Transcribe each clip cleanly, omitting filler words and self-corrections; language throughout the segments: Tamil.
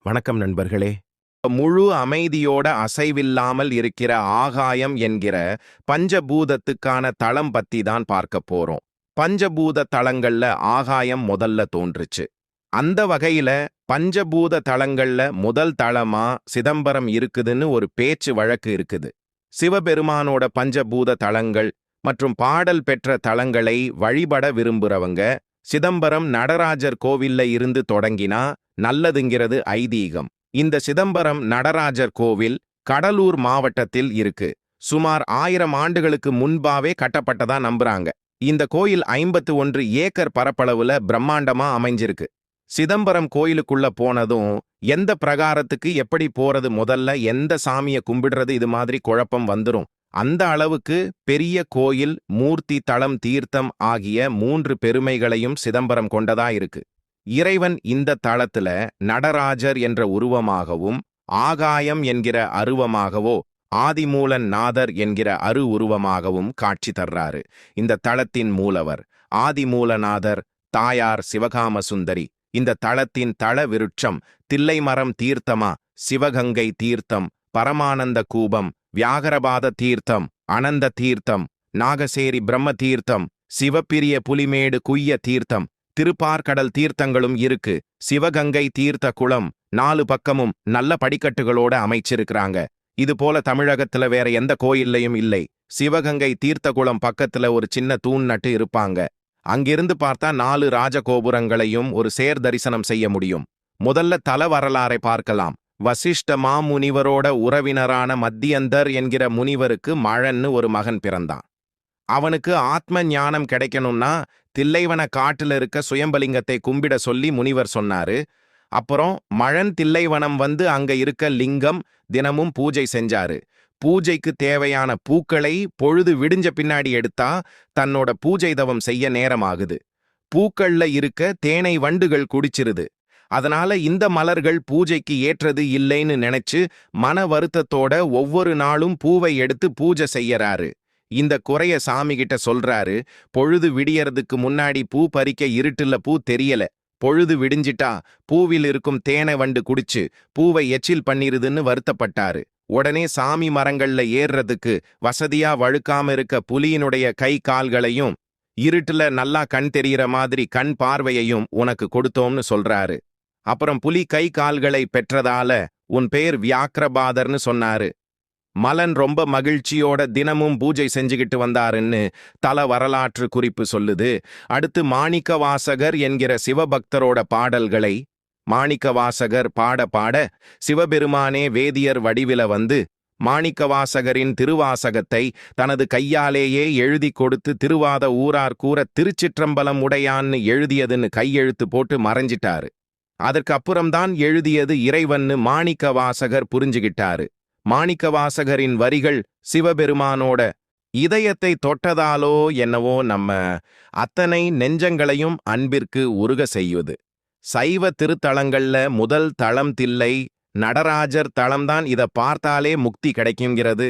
வணக்கம் நண்பர்களே. முழு அமைதியோட அசைவில்லாமல் இருக்கிற ஆகாயம் என்கிற பஞ்சபூதத்துக்கான தளம் பத்தி தான் பார்க்க போறோம். பஞ்சபூத தளங்கள்ல ஆகாயம் முதல்ல தோன்றுச்சு. அந்த வகையில பஞ்சபூத தளங்கள்ல முதல் தளமா சிதம்பரம் இருக்குதுன்னு ஒரு பேச்சு வழக்கு இருக்குது. சிவபெருமானோட பஞ்சபூத தளங்கள் மற்றும் பாடல் பெற்ற தளங்களை வழிபட விரும்புறவங்க சிதம்பரம் நடராஜர் கோவில்ல இருந்து தொடங்கினா நல்லதுங்கிறது ஐதீகம். இந்த சிதம்பரம் நடராஜர் கோவில் கடலூர் மாவட்டத்தில் இருக்கு. சுமார் 1000 ஆண்டுகளுக்கு முன்பாவே கட்டப்பட்டதா நம்புறாங்க. இந்த கோயில் 51 ஏக்கர் பரப்பளவுல பிரம்மாண்டமா அமைஞ்சிருக்கு. சிதம்பரம் கோயிலுக்குள்ள போனதும் எந்த பிரகாரத்துக்கு எப்படி போறது, முதல்ல எந்த சாமியை கும்பிடுறது, இது மாதிரி குழப்பம் வந்துரும். அந்த அளவுக்கு பெரிய கோயில், மூர்த்தி, தளம், தீர்த்தம் ஆகிய 3 பெருமைகளையும் சிதம்பரம் கொண்டதா இருக்கு. இறைவன் இந்த தளத்துல நடராஜர் என்ற உருவமாகவும், ஆகாயம் என்கிற அருவமாகவோ, ஆதிமூலன் நாதர் என்கிற உருவமாகவும் காட்சி தர்றாரு. இந்த தளத்தின் மூலவர் ஆதிமூலநாதர், தாயார் சிவகாம சுந்தரி. இந்த தளத்தின் தள விருட்சம் தில்லைமரம் தீர்த்தமா, சிவகங்கை தீர்த்தம், பரமானந்த கூபம், வியாகரபாத தீர்த்தம், அனந்த தீர்த்தம், நாகசேரி பிரம்ம தீர்த்தம், சிவப்பிரிய புலிமேடு குய்ய தீர்த்தம், திருப்பார்கடல் தீர்த்தங்களும் இருக்கு. சிவகங்கை தீர்த்த குளம் 4 பக்கமும் நல்ல படிக்கட்டுகளோட அமைச்சிருக்கிறாங்க. இது போல தமிழகத்துல வேற எந்த கோயில்லையும் இல்லை. சிவகங்கை தீர்த்த குளம் பக்கத்துல ஒரு சின்ன தூண் நட்டு இருப்பாங்க. அங்கிருந்து பார்த்தா 4 ராஜகோபுரங்களையும் ஒரு சேர் தரிசனம் செய்ய முடியும். முதல்ல தல வரலாறை பார்க்கலாம். வசிஷ்ட மாமுனிவரோட உறவினரான மத்தியந்தர் என்கிற முனிவருக்கு மழன்னு ஒரு மகன் பிறந்தான். அவனுக்கு ஆத்ம ஞானம் கிடைக்கணும்னா தில்லைவன காட்டுல இருக்க சுயம்பலிங்கத்தை கும்பிட சொல்லி முனிவர் சொன்னாரு. அப்புறம் மழன் தில்லைவனம் வந்து அங்க இருக்க லிங்கம் தினமும் பூஜை செஞ்சாரு. பூஜைக்கு தேவையான பூக்களை பொழுது விடிஞ்ச பின்னாடி எடுத்தா தன்னோட பூஜை தவம் செய்ய நேரமாகுது. பூக்கள்ல இருக்க தேனை வண்டுகள் குடிச்சிருது. அதனால இந்த மலர்கள் பூஜைக்கு ஏற்றது இல்லைன்னு நினைச்சு மன வருத்தத்தோட ஒவ்வொரு நாளும் பூவை எடுத்து பூஜை செய்யறாரு. இந்த குறைய சாமி கிட்ட சொல்றாரு. பொழுது விடியறதுக்கு முன்னாடி பூ பறிக்க இருட்டுல பூ தெரியல. பொழுது விடிஞ்சிட்டா பூவில் இருக்கும் தேனை வண்டு குடிச்சு பூவை எச்சில் பண்ணிருதுன்னு வருத்தப்பட்டாரு. உடனே சாமி மரங்கள்ல ஏறுறதுக்கு வசதியா வழுக்காம இருக்க புலியினுடைய கை கால்களையும் இருட்டுல நல்லா கண் தெரியற மாதிரி கண் பார்வையையும் உனக்கு கொடுத்தோம்னு சொல்றாரு. அப்புறம் புலி கை கால்களை பெற்றதால உன் பேர் வியாக்கிரபாதர்னு சொன்னாரு. மலன் ரொம்ப மகிழ்ச்சியோட தினமும் பூஜை செஞ்சுக்கிட்டு வந்தாருன்னு தல வரலாற்று குறிப்பு சொல்லுது. அடுத்து மாணிக்கவாசகர் என்கிற சிவபக்தரோட பாடல்களை மாணிக்கவாசகர் பாட பாட சிவபெருமானே வேதியர் வடிவில வந்து மாணிக்கவாசகரின் திருவாசகத்தை தனது கையாலேயே எழுதி கொடுத்து திருவாத ஊரார் கூற திருச்சிற்றம்பலம் உடையான்னு எழுதியதுன்னு கையெழுத்து போட்டு மறைஞ்சிட்டாரு. அதற்கு அப்புறம்தான் எழுதியது இறைவன்னு மாணிக்கவாசகர் புரிஞ்சுகிட்டாரு. மாணிக்கவாசகரின் வரிகள் சிவபெருமானோட இதயத்தை தொட்டதாலோ என்னவோ நம்ம அத்தனை நெஞ்சங்களையும் அன்பிற்கு உருக செய்யுது. சைவ திருத்தலங்கள்ல முதல் தளம் தில்லை நடராஜர் தளம்தான். இத பார்த்தாலே முக்தி கிடைக்குங்கிறது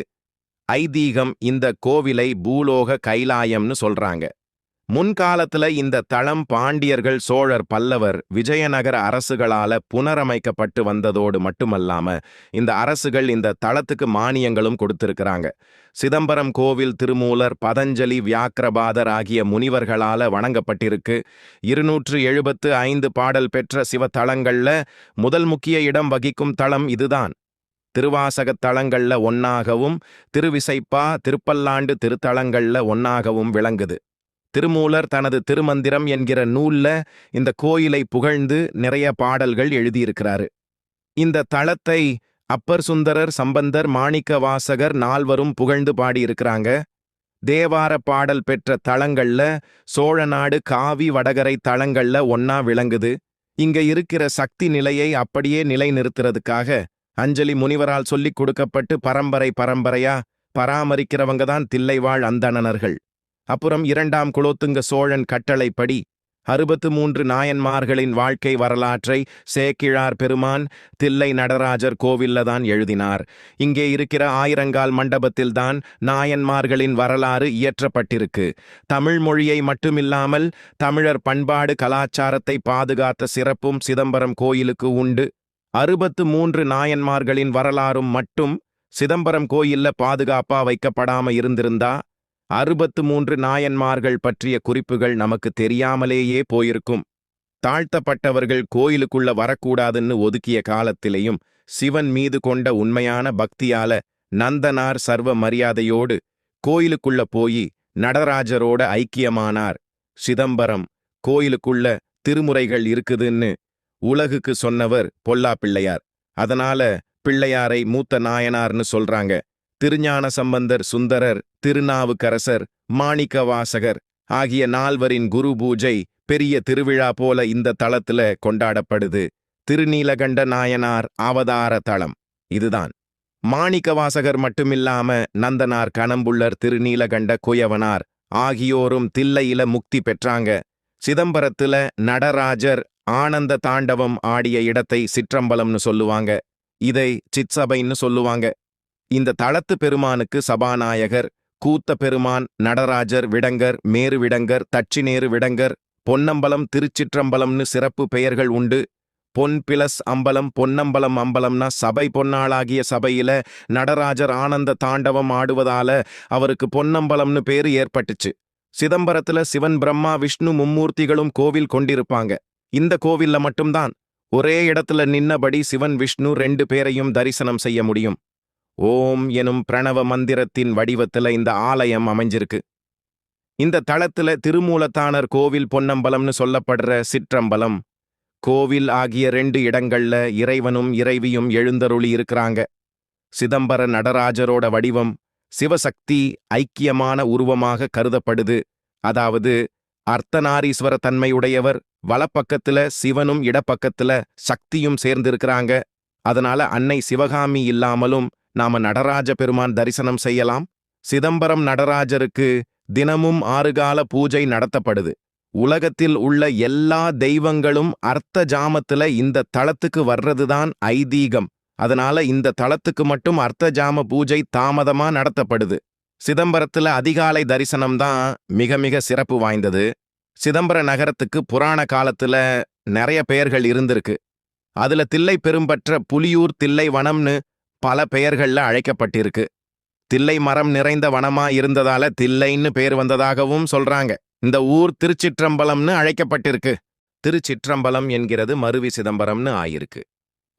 ஐதீகம். இந்த கோவிலை பூலோக கைலாயம்னு சொல்றாங்க. முன்காலத்துல இந்த தளம் பாண்டியர்கள், சோழர், பல்லவர், விஜயநகர அரசுகளால புனரமைக்கப்பட்டு வந்ததோடு மட்டுமல்லாம இந்த அரசுகள் இந்த தளத்துக்கு மானியங்களும் கொடுத்திருக்கிறாங்க. சிதம்பரம் கோவில் திருமூலர், பதஞ்சலி, வியாக்கிரபாதர் ஆகிய முனிவர்களால வணங்கப்பட்டிருக்கு. 275 பாடல் பெற்ற சிவத்தலங்கள்ல முதல் முக்கிய இடம் வகிக்கும் தளம் இதுதான். திருவாசகத் தலங்கள்ல ஒன்னாகவும் திருவிசைப்பா, திருப்பல்லாண்டு திருத்தலங்கள்ல ஒன்னாகவும் விளங்குது. திருமூலர் தனது திருமந்திரம் என்கிற நூல்ல இந்த கோயிலை புகழ்ந்து நிறைய பாடல்கள் எழுதியிருக்கிறாரு. இந்த தளத்தை அப்பர் சுந்தரர், சம்பந்தர், மாணிக்கவாசகர் 4வரும் புகழ்ந்து பாடியிருக்கிறாங்க. தேவார பாடல் பெற்ற தளங்கள்ல சோழநாடு, காவி, வடகரை தளங்கள்ல ஒன்னா விளங்குது. இங்க இருக்கிற சக்தி நிலையை அப்படியே நிலைநிறுத்துறதுக்காக அஞ்சலி முனிவரால் சொல்லிக் கொடுக்கப்பட்டு பரம்பரையா பராமரிக்கிறவங்க தான் தில்லைவாழ் அந்தணர்கள். அப்புறம் 2ஆம் குலோத்துங்க சோழன் கட்டளைப்படி 63 நாயன்மார்களின் வாழ்க்கை வரலாற்றை சேக்கிழார் பெருமான் தில்லை நடராஜர் கோவில்ல தான் எழுதினார். இங்கே இருக்கிற ஆயிரங்கால் மண்டபத்தில்தான் நாயன்மார்களின் வரலாறு இயற்றப்பட்டிருக்கு. தமிழ் மொழியை மட்டுமில்லாமல் தமிழர் பண்பாடு கலாச்சாரத்தை பாதுகாத்த சிறப்பும் சிதம்பரம் கோயிலுக்கு உண்டு. 63 நாயன்மார்களின் வரலாறும் மட்டும் சிதம்பரம் கோயில்ல பாதுகாப்பா வைக்கப்படாம இருந்திருந்தா 63 நாயன்மார்கள் பற்றிய குறிப்புகள் நமக்கு தெரியாமலேயே போயிருக்கும். தாழ்த்தப்பட்டவர்கள் கோயிலுக்குள்ள வரக்கூடாதுன்னு ஒதுக்கிய காலத்திலேயும் சிவன் மீது கொண்ட உண்மையான பக்தியால நந்தனார் சர்வ மரியாதையோடு கோயிலுக்குள்ள போய் நடராஜரோட ஐக்கியமானார். சிதம்பரம் கோயிலுக்குள்ள திருமுறைகள் இருக்குதுன்னு உலகுக்கு சொன்னவர் பொல்லா பிள்ளையார். அதனால பிள்ளையாரை மூத்த நாயனார்னு சொல்றாங்க. திருஞான சம்பந்தர், சுந்தரர், திருநாவுக்கரசர், மாணிக்கவாசகர் ஆகிய நால்வரின் குரு பூஜை பெரிய திருவிழா போல இந்த தளத்துல கொண்டாடப்படுது. திருநீலகண்ட நாயனார் அவதார தளம் இதுதான். மாணிக்கவாசகர் மட்டுமில்லாம நந்தனார், கணம்புள்ளர், திருநீலகண்ட குயவனார் ஆகியோரும் தில்லையில முக்தி பெற்றாங்க. சிதம்பரத்துல நடராஜர் ஆனந்த தாண்டவம் ஆடிய இடத்தை சிற்றம்பலம்னு சொல்லுவாங்க. இதை சிற்சபைன்னு சொல்லுவாங்க. இந்த தளத்து பெருமானுக்கு சபாநாயகர், கூத்த பெருமான், நடராஜர் விடங்கர், மேரு விடங்கர், தட்சிணேறு விடங்கர், பொன்னம்பலம், திருச்சிற்றம்பலம்னு சிறப்பு பெயர்கள் உண்டு. பொன் பிளஸ் அம்பலம், பொன்னம்பலம் அம்பலம்னா சபை. பொன்னாளாகிய சபையில நடராஜர் ஆனந்த தாண்டவம் ஆடுவதால அவருக்கு பொன்னம்பலம்னு பேரு ஏற்பட்டுச்சு. சிதம்பரத்துல சிவன், பிரம்மா, விஷ்ணு மும்மூர்த்திகளும் கோவில் கொண்டிருப்பாங்க. இந்த கோவில்ல மட்டும்தான் ஒரே இடத்துல நின்னபடி சிவன், விஷ்ணு 2 பேரையும் தரிசனம் செய்ய முடியும். ஓம் எனும் பிரணவ மந்திரத்தின் வடிவத்துல இந்த ஆலயம் அமைஞ்சிருக்கு. இந்த தளத்துல திருமூலத்தானர் கோவில், பொன்னம்பலம்னு சொல்லப்படுற சிற்றம்பலம் கோவில் ஆகிய 2 இடங்கள்ல இறைவனும் இறைவியும் எழுந்தருளி இருக்கிறாங்க. சிதம்பர நடராஜரோட வடிவம் சிவசக்தி ஐக்கியமான உருவமாக கருதப்படுது. அதாவது அர்த்தநாரீஸ்வர தன்மையுடையவர். வலப்பக்கத்துல சிவனும் இடப்பக்கத்துல சக்தியும் சேர்ந்திருக்கிறாங்க. அதனால அன்னை சிவகாமி இல்லாமலும் நாம நடராஜ பெருமான் தரிசனம் செய்யலாம். சிதம்பரம் நடராஜருக்கு தினமும் 6 கால பூஜை நடத்தப்படுது. உலகத்தில் உள்ள எல்லா தெய்வங்களும் அர்த்த ஜாமத்துல இந்த தளத்துக்கு வர்றதுதான் ஐதீகம். அதனால இந்த தளத்துக்கு மட்டும் அர்த்த ஜாம பூஜை தாமதமா நடத்தப்படுது. சிதம்பரத்துல அதிகாலை தரிசனம்தான் மிக மிக சிறப்பு வாய்ந்தது. சிதம்பர நகரத்துக்கு புராண காலத்துல நிறைய பெயர்கள் இருந்திருக்கு. அதுல தில்லை பெரும்பற்ற புலியூர் தில்லை வனம்னு பல பெயர்கள்ல அழைக்கப்பட்டிருக்கு. தில்லை மரம் நிறைந்த வனமா இருந்ததால தில்லைன்னு பேர் வந்ததாகவும் சொல்றாங்க. இந்த ஊர் திருச்சிற்றம்பலம்னு அழைக்கப்பட்டிருக்கு. திருச்சிற்றம்பலம் என்கிறது மருவி சிதம்பரம்னு ஆயிருக்கு.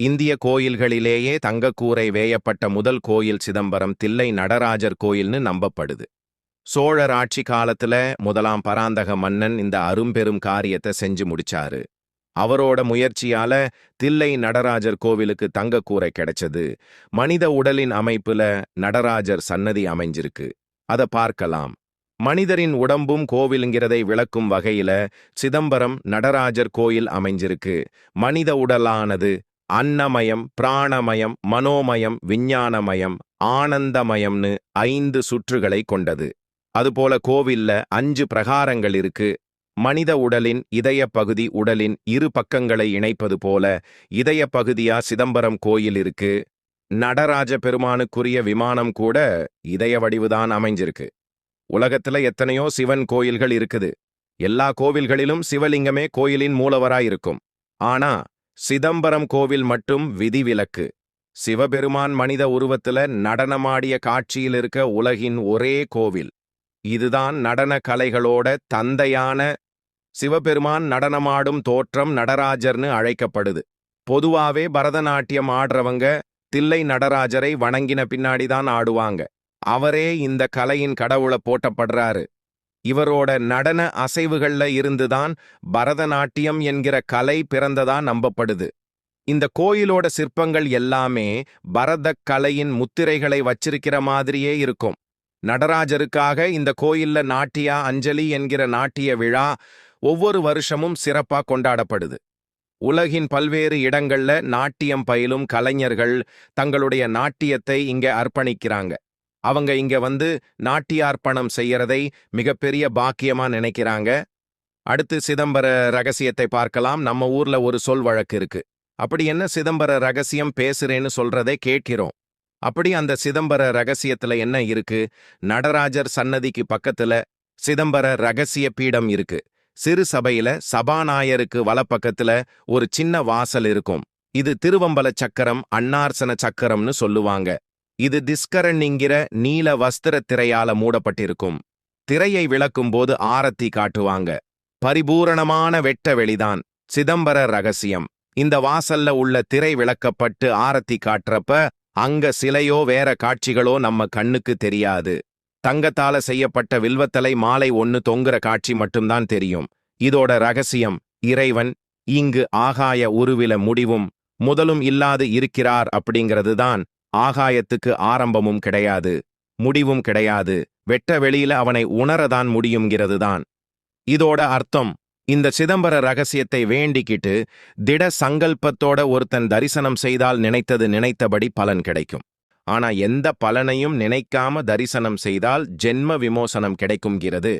இந்திய கோயில்களிலேயே தங்கக்கூரை வேயப்பட்ட முதல் கோயில் சிதம்பரம் தில்லை நடராஜர் கோயில்னு நம்பப்படுது. சோழர் ஆட்சி காலத்துல முதலாம் பராந்தக மன்னன் இந்த அரும்பெரும் காரியத்தை செஞ்சு முடிச்சாரு. அவரோட முயற்சியால தில்லை நடராஜர் கோவிலுக்கு தங்கக்கூரை கிடைச்சது. மனித உடலின் அமைப்புல நடராஜர் சன்னதி அமைஞ்சிருக்கு. அத பார்க்கலாம். மனிதரின் உடம்பும் கோவிலுங்கிறதை விளக்கும் வகையில சிதம்பரம் நடராஜர் கோயில் அமைஞ்சிருக்கு. மனித உடலானது அன்னமயம், பிராணமயம், மனோமயம், விஞ்ஞானமயம், ஆனந்தமயம்னு 5 சுற்றுகளை கொண்டது. அதுபோல கோவில்ல 5 பிரகாரங்கள் இருக்கு. மனித உடலின் இதய பகுதி உடலின் 2 பக்கங்களை இணைப்பது போல இதய பகுதியா சிதம்பரம் கோயில் இருக்கு. நடராஜ பெருமானுக்குரிய விமானம் கூட இதய வடிவுதான் அமைஞ்சிருக்கு. உலகத்துல எத்தனையோ சிவன் கோயில்கள் இருக்குது. எல்லா கோவில்களிலும் சிவலிங்கமே கோயிலின் மூலவராயிருக்கும். ஆனா சிதம்பரம் கோவில் மட்டும் விதிவிலக்கு. சிவபெருமான் மனித உருவத்துல நடனமாடிய காட்சியில் இருக்க உலகின் ஒரே கோவில். இதுதான் நடன கலைகளோட தந்தையான சிவபெருமான் நடனமாடும் தோற்றம் நடராஜர்னு அழைக்கப்படுது. பொதுவாவே பரதநாட்டியம் ஆடுறவங்க தில்லை நடராஜரை வணங்கின பின்னாடிதான் ஆடுவாங்க. அவரே இந்த கலையின் கடவுளை போட்டப்படுறாரு. இவரோட நடன அசைவுகள்ல இருந்துதான் பரதநாட்டியம் என்கிற கலை பிறந்ததா நம்பப்படுது. இந்த கோயிலோட சிற்பங்கள் எல்லாமே பரதக் கலையின் முத்திரைகளை வச்சிருக்கிற மாதிரியே இருக்கும். நடராஜருக்காக இந்த கோயில்ல நாட்டியா அஞ்சலி என்கிற நாட்டிய விழா ஒவ்வொரு வருஷமும் சிறப்பா கொண்டாடப்படுது. உலகின் பல்வேறு இடங்கள்ல நாட்டியம் பயிலும் கலைஞர்கள் தங்களுடைய நாட்டியத்தை இங்க அர்ப்பணிக்கிறாங்க. அவங்க இங்க வந்து நாட்டியார்ப்பணம் செய்யறதை மிகப்பெரிய பாக்கியமா நினைக்கிறாங்க. அடுத்து சிதம்பர ரகசியத்தை பார்க்கலாம். நம்ம ஊர்ல ஒரு சொல் வழக்கு இருக்கு. அப்படி என்ன சிதம்பர ரகசியம் பேசுறேன்னு சொல்றதை கேட்கிறோம். அப்படி அந்த சிதம்பர ரகசியத்துல என்ன இருக்கு? நடராஜர் சன்னதிக்கு பக்கத்துல சிதம்பர ரகசிய பீடம் இருக்கு. சிறு சபையில சபாநாயருக்கு வலப்பக்கத்துல ஒரு சின்ன வாசல் இருக்கும். இது திருவம்பல சக்கரம், அன்னார்சன சக்கரம்னு சொல்லுவாங்க. இது திஸ்கரன்ங்கிற நீல வஸ்திர திரையால மூடப்பட்டிருக்கும். திரையை விளக்கும்போது ஆரத்தி காட்டுவாங்க. பரிபூரணமான வெட்ட வெளிதான் சிதம்பர ரகசியம். இந்த வாசல்ல உள்ள திரை விளக்கப்பட்டு ஆரத்தி காட்டுறப்ப அங்க சிலையோ வேற காட்சிகளோ நம்ம கண்ணுக்கு தெரியாது. தங்கத்தால செய்யப்பட்ட வில்வத்தலை மாலை ஒன்னு தொங்குற காட்சி மட்டும்தான் தெரியும். இதோட ரகசியம் இறைவன் இங்கு ஆகாய உருவில முடிவும் முதலும் இல்லாது இருக்கிறார் அப்படிங்கிறது தான். ஆகாயத்துக்கு ஆரம்பமும் கிடையாது, முடிவும் கிடையாது. வெட்ட வெளியில அவனை உணரதான் முடியுங்கிறது தான் இதோட அர்த்தம். இந்த சிதம்பர ரகசியத்தை வேண்டிக்கிட்டு திட சங்கல்பத்தோட ஒருத்தன் தரிசனம் செய்தால் நினைத்தது நினைத்தபடி பலன் கிடைக்கும். ஆனா எந்த பலனையும் நினைக்காம தரிசனம் செய்தால் ஜென்ம விமோசனம் கிடைக்கும்கிறது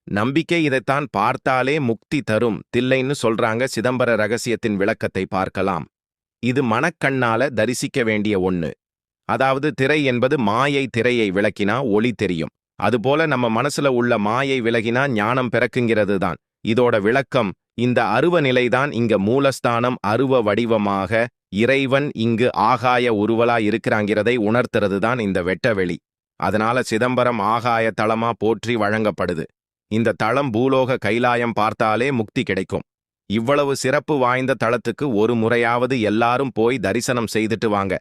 நம்பிக்கை. இதைத்தான் பார்த்தாலே முக்தி தரும் தில்லைன்னு சொல்றாங்க. சிதம்பர ரகசியத்தின் விளக்கத்தை பார்க்கலாம். இது மனக்கண்ணால தரிசிக்க வேண்டிய ஒண்ணு. அதாவது திரை என்பது மாயை, திரையை விளக்கினா ஒளி தெரியும். அதுபோல நம்ம மனசுல உள்ள மாயை விலகினா ஞானம் பிறக்குங்கிறது தான் இதோட விளக்கம். இந்த அருவ நிலைதான் இங்க மூலஸ்தானம். அருவ வடிவமாக இறைவன் இங்கு ஆகாய உருவலா இருக்கிறாங்கிறதை உணர்த்துறது தான் இந்த வெட்டவெளி. அதனால சிதம்பரம் ஆகாய தளமா போற்றி வழங்கப்படுது. இந்த தளம் பூலோக கைலாயம் பார்த்தாலே முக்தி கிடைக்கும். இவ்வளவு சிறப்பு வாய்ந்த தளத்துக்கு ஒரு முறையாவது எல்லாரும் போய் தரிசனம் செய்துட்டு வாங்க.